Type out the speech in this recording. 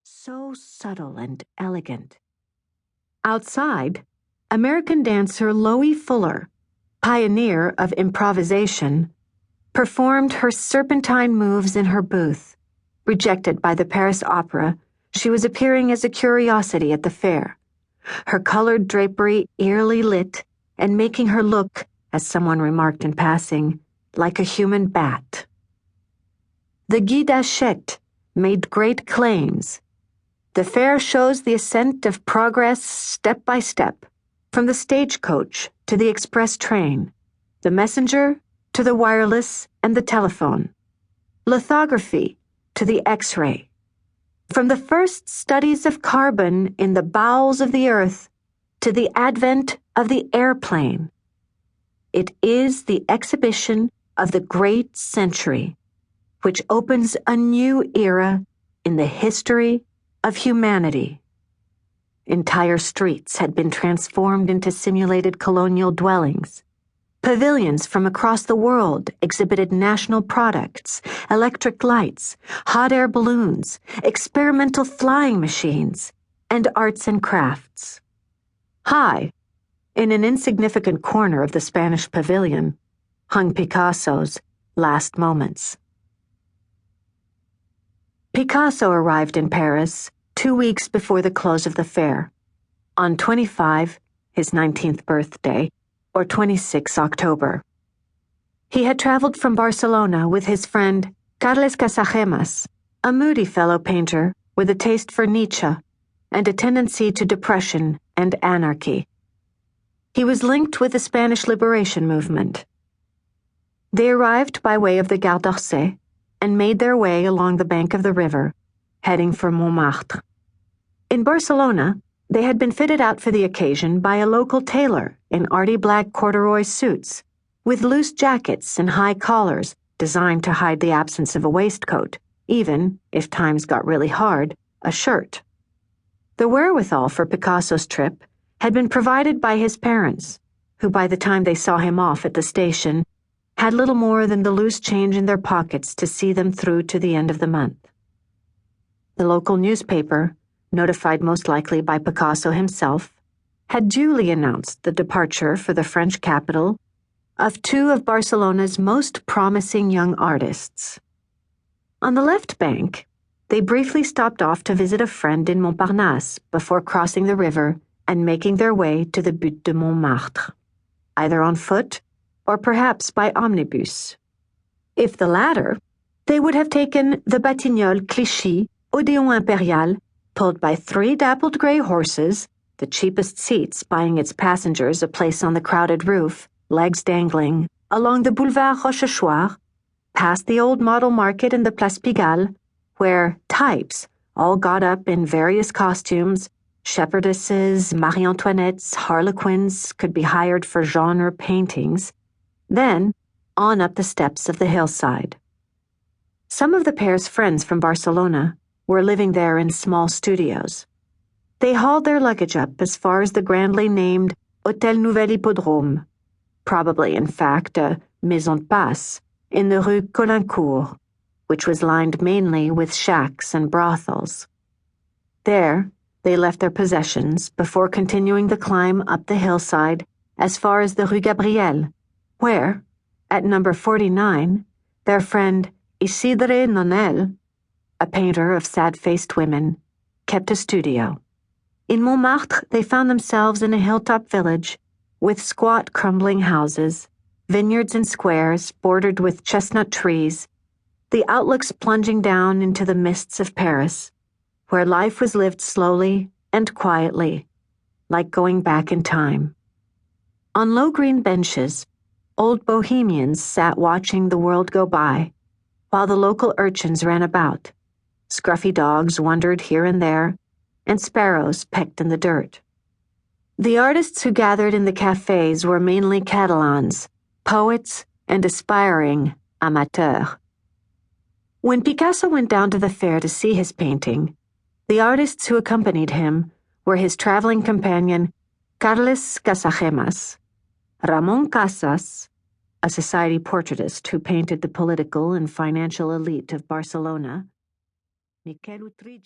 so subtle and elegant. Outside, American dancer Loie Fuller, pioneer of improvisation, performed her serpentine moves in her booth. Rejected by the Paris Opera, she was appearing as a curiosity at the fair, her colored drapery eerily lit and making her look, as someone remarked in passing, like a human bat. The Guy d'Achette made great claims. The fair shows the ascent of progress step by step, from the stagecoach to the express train, the messenger to the wireless and the telephone, lithography to the X-ray. From the first studies of carbon in the bowels of the earth to the advent of the airplane. It is the exhibition of the great century, which opens a new era in the history of humanity. Entire streets had been transformed into simulated colonial dwellings. Pavilions from across the world exhibited national products, electric lights, hot air balloons, experimental flying machines, and arts and crafts. High, in an insignificant corner of the Spanish pavilion, hung Picasso's Last Moments. Picasso arrived in Paris 2 weeks before the close of the fair, on 25, his 19th birthday, or 26 October. He had traveled from Barcelona with his friend Carles Casagemas, a moody fellow painter with a taste for Nietzsche and a tendency to depression and anarchy. He was linked with the Spanish liberation movement. They arrived by way of the Gare d'Orsay and made their way along the bank of the river, heading for Montmartre. In Barcelona, they had been fitted out for the occasion by a local tailor in arty black corduroy suits, with loose jackets and high collars designed to hide the absence of a waistcoat, even, if times got really hard, a shirt. The wherewithal for Picasso's trip had been provided by his parents, who by the time they saw him off at the station had little more than the loose change in their pockets to see them through to the end of the month. The local newspaper, notified most likely by Picasso himself, had duly announced the departure for the French capital of 2 of Barcelona's most promising young artists. On the left bank, they briefly stopped off to visit a friend in Montparnasse before crossing the river and making their way to the Butte de Montmartre, either on foot or perhaps by omnibus. If the latter, they would have taken the Batignolles Clichy Odéon Impérial, pulled by 3 dappled gray horses, the cheapest seats buying its passengers a place on the crowded roof, legs dangling, along the Boulevard Rochechouart, past the old model market and the Place Pigalle, where types, all got up in various costumes, shepherdesses, Marie Antoinettes, harlequins, could be hired for genre paintings, then on up the steps of the hillside. Some of the pair's friends from Barcelona were living there in small studios. They hauled their luggage up as far as the grandly named Hôtel Nouvel Hippodrome, probably, in fact, a maison de passe, in the Rue Caulaincourt, which was lined mainly with shacks and brothels. There, they left their possessions before continuing the climb up the hillside as far as the Rue Gabrielle, where, at number 49, their friend Isidre Nonel, a painter of sad-faced women, kept a studio. In Montmartre, they found themselves in a hilltop village with squat, crumbling houses, vineyards and squares bordered with chestnut trees, the outlooks plunging down into the mists of Paris, where life was lived slowly and quietly, like going back in time. On low green benches, old bohemians sat watching the world go by, while the local urchins ran about. Scruffy dogs wandered here and there, and sparrows pecked in the dirt. The artists who gathered in the cafés were mainly Catalans, poets, and aspiring amateurs. When Picasso went down to the fair to see his painting, the artists who accompanied him were his traveling companion Carles Casagemas, Ramon Casas, a society portraitist who painted the political and financial elite of Barcelona, Miquel Utrillo.